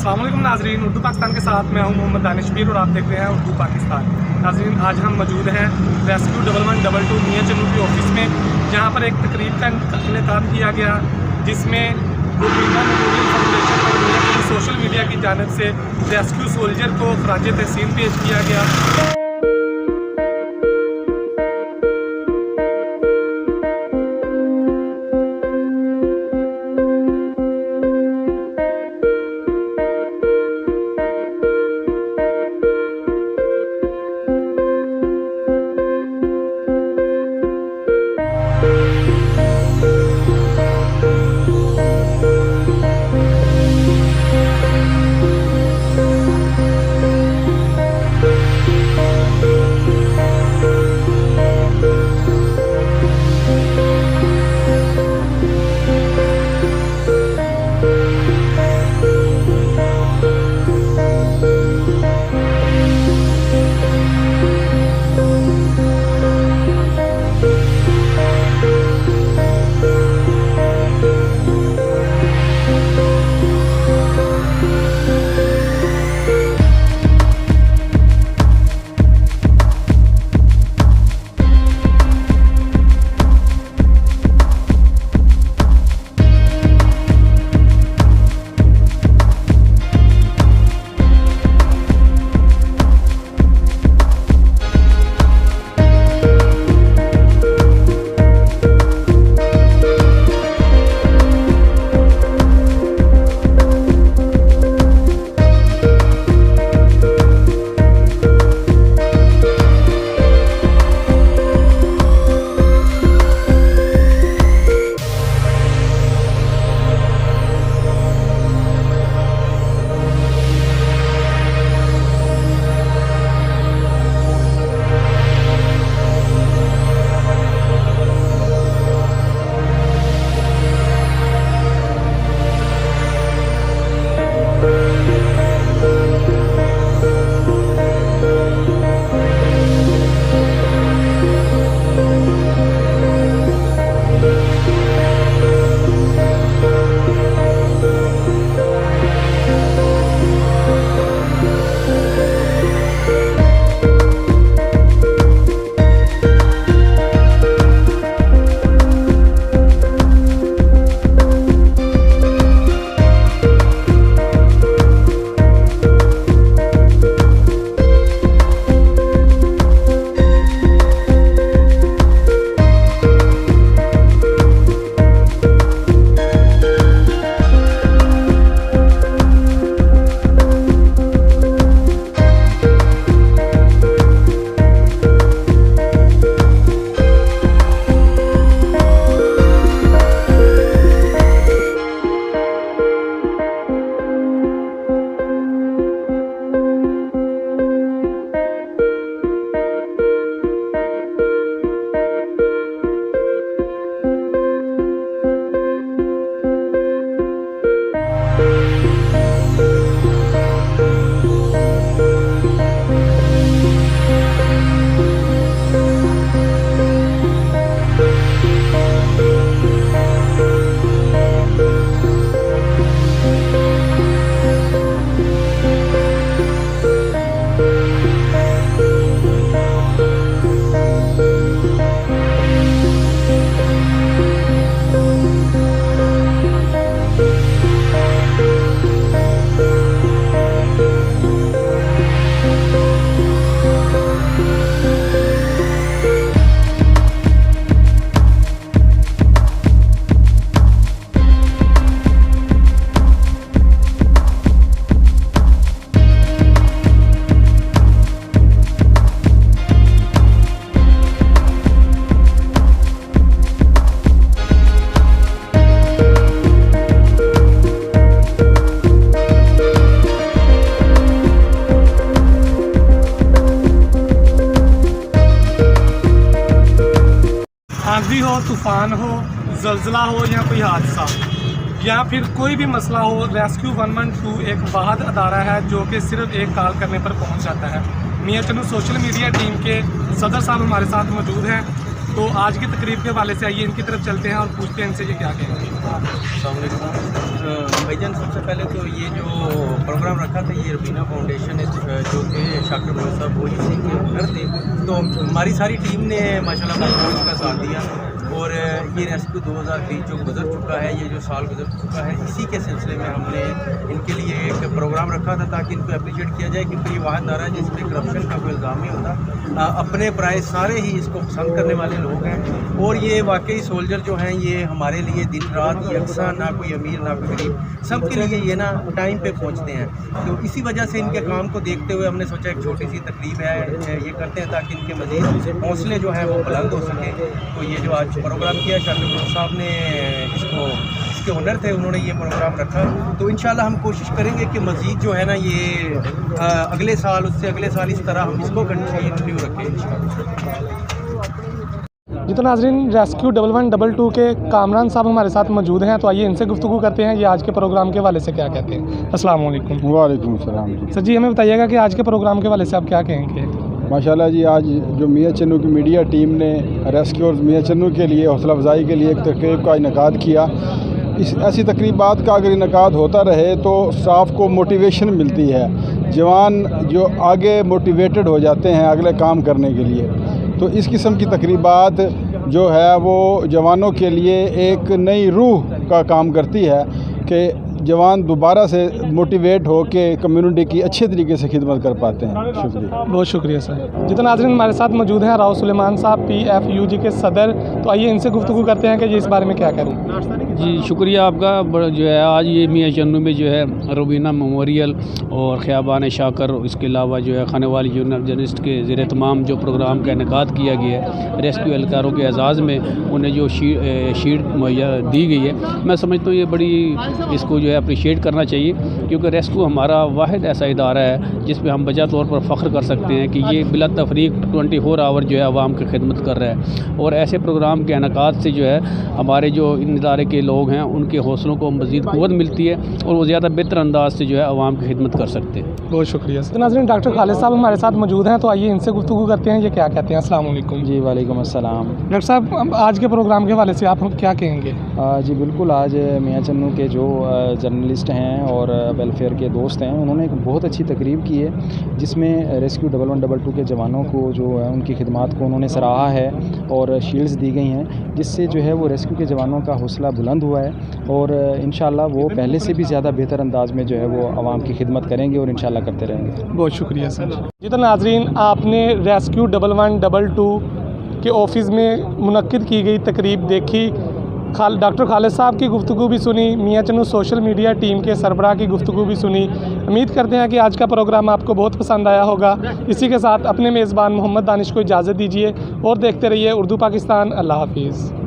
अस्सलाम वालेकुम नाजरीन, उर्दू पाकिस्तान के साथ मैं हूं मोहम्मद दानिशबीर और आप देख रहे हैं उर्दू पाकिस्तान। नाजरीन, आज हम मौजूद हैं रेस्क्यू 1112 मियां चन्नू की ऑफिस में, जहां पर एक तकरीब का इनेकाम किया गया, जिसमें गुरमीना मेमोरियल फाउंडेशन और मियां चन्नू सोशल मीडिया की जानिब से रेस्क्यू सोल्जर को खराज तहसीन पेश किया गया। आंधी हो, तूफ़ान हो, ज़लज़ला हो या कोई हादसा या फिर कोई भी मसला हो, रेस्क्यू 112 एक वाहिद अदारा है जो कि सिर्फ एक कॉल करने पर पहुंच जाता है। मियां चन्नू सोशल मीडिया टीम के सदर साहब हमारे साथ मौजूद हैं। तो आज की तकरीब के हवाले से आइए इनकी तरफ चलते हैं और पूछते हैं इनसे ये क्या कहेंगे। भाईजान, सबसे पहले तो ये जो प्रोग्राम रखा था ये रबीना फाउंडेशन है, जो थे शाकिर मोहम्मद साहब वो इसी के ओनर थे। तो हमारी सारी टीम ने माशाल्लाह बहुत का साथ दिया और ये रेस्क्यू 2020 जो गुजर चुका है, ये जो साल गुजर चुका है, इसी के सिलसिले में हमने इनके लिए एक प्रोग्राम रखा था ताकि इनको अप्रिशिएट किया जाए, क्योंकि ये वाहद दारा जिसमें करप्शन का कोई इल्ज़ाम नहीं होता। अपने प्राय सारे ही इसको पसंद करने वाले लोग हैं और ये वाकई सोल्जर जो हैं ये हमारे लिए दिन रात यकसा, ना कोई अमीर ना कोई गरीब, सबके लिए ये ना टाइम पे पहुंचते हैं। तो इसी वजह से इनके काम को देखते हुए हमने सोचा एक छोटी सी तकरीब है ये करते हैं ताकि इनके मज़ीद हौसले जो हैं वो बुलंद हो सके। तो ये जो आज प्रोग्राम किया शाकिर साहब ने, इसके ओनर थे, उन्होंने ये प्रोग्राम रखा। तो इंशाल्लाह हम कोशिश करेंगे कि मज़ीद जो है ना ये अगले साल, उससे अगले साल इस तरह हम इसको कंटिन्यू रखें। जी तो नाज़रीन, रेस्क्यू 1112 के कामरान साहब हमारे साथ मौजूद हैं, तो आइए इनसे गुफ्तगू करते हैं ये आज के प्रोग्राम के हवाले से क्या कहते हैं। अस्सलाम वालेकुम। वालेकुम सलाम जी। सर जी, हमें बताइएगा कि आज के प्रोग्राम के हवाले से आप क्या कहेंगे। माशाल्लाह जी, आज जो मियाँ चन्नू की मीडिया टीम ने रेस्क्यू और मियाँ चन्नू के लिए हौसला अफजाई के लिए एक तकरीब का इनेकाद किया। ऐसी तकरीबात का अगर इनेकाद होता रहे तो स्टाफ को मोटिवेशन मिलती है, जवान जो आगे मोटिवेटेड हो जाते हैं अगले काम करने के लिए। तो इस किस्म की तकरीबात जो है वो जवानों के लिए एक नई रूह का काम करती है कि जवान दोबारा से मोटिवेट हो के कम्युनिटी की अच्छे तरीके से खिदमत कर पाते हैं। शुक्रिया, बहुत शुक्रिया सर। जितना नाज़रीन हमारे साथ मौजूद हैं राव सुलेमान साहब, PFUG के सदर, तो आइए इनसे गुफ्तगू करते हैं कि ये इस बारे में क्या करें। जी शुक्रिया आपका। जो है आज ये मियाँ चन्नू में जो है रबीना मेमोरियल और ख़ियाबान शाकर, इसके अलावा जो है खाने वाली जर्नलिस्ट के ज़ेर तमाम जो प्रोग्राम का इनेकाद किया गया है, रेस्क्यू एहलकारों के एजाज़ में उन्हें जो शीट मुहैया दी गई है, मैं समझता हूँ ये बड़ी इसको जो है अप्रिशिएट करना चाहिए, क्योंकि रेस्क्यू हमारा वाहिद ऐसा इदारा है जिस पे हम बजा तौर पर फ़ख्र कर सकते हैं कि ये बिला तफरीक 24 आवर जो है आवाम की खिदमत कर रहा है। और ऐसे प्रोग्राम के इनेकाद से जो है हमारे जो इन इदारे के लोग हैं उनके हौसलों को मज़ीद क़ुव्वत मिलती है और वो ज़्यादा बेहतर अंदाज से जो है आवाम की खिदमत कर सकते हैं। बहुत शुक्रिया सर। नाज़रीन, डॉक्टर खालिद साहब हमारे साथ मौजूद हैं, तो आइए इनसे गुफ्तगू करते हैं ये क्या कहते हैं। अस्सलाम वालेकुम। जी वालेकुम अस्सलाम। डॉक्टर साहब, आज के प्रोग्राम के हवाले से आप क्या कहेंगे। जी बिल्कुल, आज मियाँ चन्नू के जो जर्नलिस्ट हैं और वेलफेयर के दोस्त हैं, उन्होंने एक बहुत अच्छी तकरीब की है जिसमें रेस्क्यू 1122 के जवानों को जो है उनकी खिदमात को उन्होंने सराहा है और शील्ड्स दी गई हैं, जिससे जो है वो रेस्क्यू के जवानों का हौसला बुलंद हुआ है और इंशाल्लाह वो पहले से भी ज़्यादा बेहतर अंदाज में जो है वो आवाम की खिदमत करेंगे और इंशाल्लाह करते रहेंगे। बहुत शुक्रिया सर। जी तो नाज़रीन, आपने रेस्क्यू 1122 के ऑफिस में मुनक्किद की गई तकरीब देखी, डॉक्टर खालिद साहब की गुफ्तगू भी सुनी, मियाँ चन्नू सोशल मीडिया टीम के सरबराह की गुफ्तगू भी सुनी। उम्मीद करते हैं कि आज का प्रोग्राम आपको बहुत पसंद आया होगा। इसी के साथ अपने मेज़बान मोहम्मद दानिश को इजाज़त दीजिए और देखते रहिए उर्दू पाकिस्तान। अल्लाह हाफिज़।